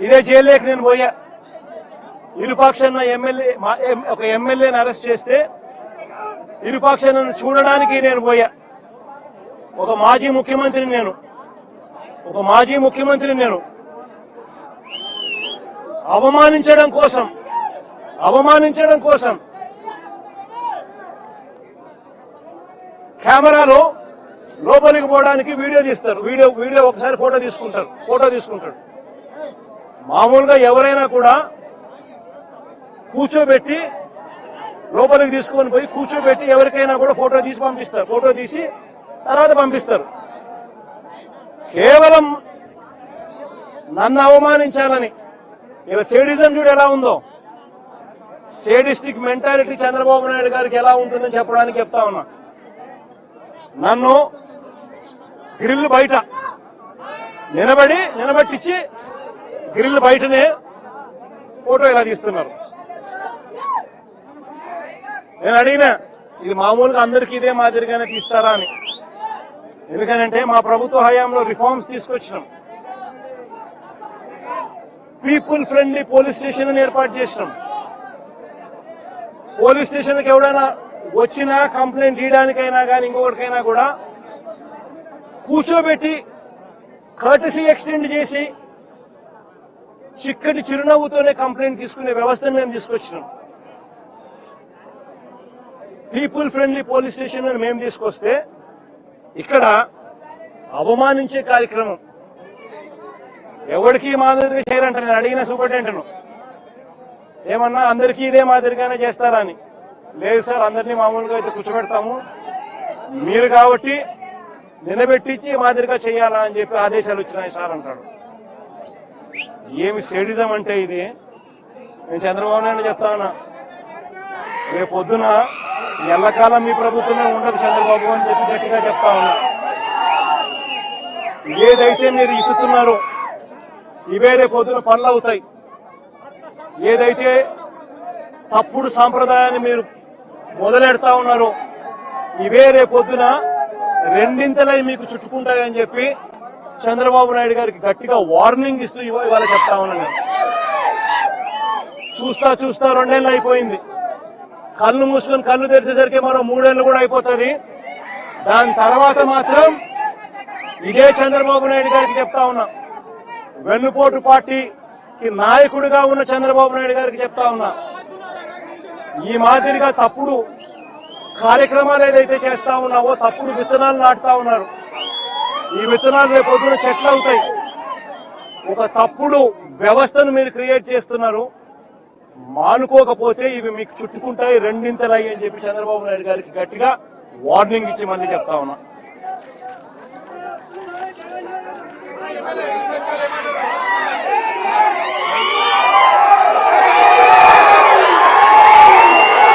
ఇదే జైల్లోకి నేను పోయా. ఇరుపక్షాన ఒక ఎమ్మెల్యేని అరెస్ట్ చేస్తే ఇరుపక్షాలను చూడడానికి నేను పోయా. ఒక మాజీ ముఖ్యమంత్రిని నేను అవమానించడం కోసం కెమెరాలో లోపలికి పోవడానికి వీడియో తీస్తారు. వీడియో ఒకసారి ఫోటో తీసుకుంటాడు. మామూలుగా ఎవరైనా కూడా కూర్చోబెట్టి లోపలికి తీసుకొని పోయి కూర్చోబెట్టి ఎవరికైనా కూడా ఫోటో తీసి పంపిస్తారు. ఫోటో తీసి తర్వాత పంపిస్తారు. కేవలం నన్ను అవమానించాలని. ఇలా సేడిజం చూడు ఎలా ఉందో, సేడిస్టిక్ మెంటాలిటీ చంద్రబాబు నాయుడు గారికి ఎలా ఉంటుందని చెప్పడానికి చెప్తా ఉన్నా. నన్ను గ్రిల్ బయట నిలబెట్టించి గ్రిల్ బయటనే ఫోటో ఇలా తీస్తున్నారు. నేను అడిగినా, ఇది మామూలుగా అందరికీ ఇదే మాదిరిగానే తీస్తారా అని. ఎందుకనంటే మా ప్రభుత్వ హయాంలో రిఫార్మ్స్ తీసుకొచ్చినాం. పీపుల్ ఫ్రెండ్లీ పోలీస్ స్టేషన్ ఏర్పాటు చేసినాం. పోలీస్ స్టేషన్కి ఎవడైనా వచ్చినా కంప్లైంట్ ఇవ్వడానికైనా కానీ ఇంకొకటికైనా కూడా కూర్చోబెట్టి కర్టసీ ఎక్స్టెండ్ చేసి చిక్కటి చిరునవ్వుతోనే కంప్లైంట్ తీసుకునే వ్యవస్థను మేము తీసుకొచ్చినాం. పీపుల్ ఫ్రెండ్లీ పోలీస్ స్టేషన్ మేము తీసుకొస్తే ఇక్కడ అవమానించే కార్యక్రమం ఎవరికి మాదిరిగా చేయరంట. నేను అడిగిన సూపరింటెండెంట్ను ఏమన్నా అందరికీ ఇదే మాదిరిగానే చేస్తారా అని. లేదు సార్, అందరినీ మామూలుగా అయితే కూర్చోబెడతాము, మీరు కాబట్టి నిలబెట్టించి మాదిరిగా చేయాలా అని చెప్పి ఆదేశాలు వచ్చినాయి సార్ అంటాడు. ఏమి సేడిజం అంటే ఇది. నేను చంద్రబాబు నాయుడు చెప్తా ఉన్నా, రేపు పొద్దున ఎల్లకాలం మీ ప్రభుత్వమే ఉండదు చంద్రబాబు అని చెప్పి గట్టిగా చెప్తా ఉన్నా. ఏదైతే మీరు ఇస్తున్నారో ఇవే రేపు పొద్దున పనులు అవుతాయి. ఏదైతే తప్పుడు సాంప్రదాయాన్ని మీరు మొదలెడతా ఉన్నారో ఇవే రేపు పొద్దున రెండింతలై మీకు చుట్టుకుంటాయని చెప్పి చంద్రబాబు నాయుడు గారికి గట్టిగా వార్నింగ్ ఇస్తూ ఇవాళ చెప్తా ఉన్నాను. చూస్తా 2 ఏళ్ళు అయిపోయింది. కళ్ళు మూసుకొని కళ్ళు తెరిచేసరికి మరో 3 ఏళ్ళు కూడా అయిపోతుంది. దాని తర్వాత మాత్రం ఇదే చంద్రబాబు నాయుడు గారికి చెప్తా ఉన్నా, వెన్నుపోటు పార్టీకి నాయకుడిగా ఉన్న చంద్రబాబు నాయుడు గారికి చెప్తా ఉన్నా, ఈ మాదిరిగా తప్పుడు కార్యక్రమాలు ఏదైతే చేస్తా ఉన్నావో, తప్పుడు విత్తనాలు నాటుతా ఉన్నారు. ఈ విత్తనాలు రేపు పొద్దున చెట్లు అవుతాయి. ఒక తప్పుడు వ్యవస్థను మీరు క్రియేట్ చేస్తున్నారు. మానుకోకపోతే ఇవి మీకు చుట్టుకుంటాయి, రెండింతలయ్యి అని చెప్పి చంద్రబాబు నాయుడు గారికి గట్టిగా వార్నింగ్ ఇచ్చి మళ్ళీ చెప్తా ఉన్నా.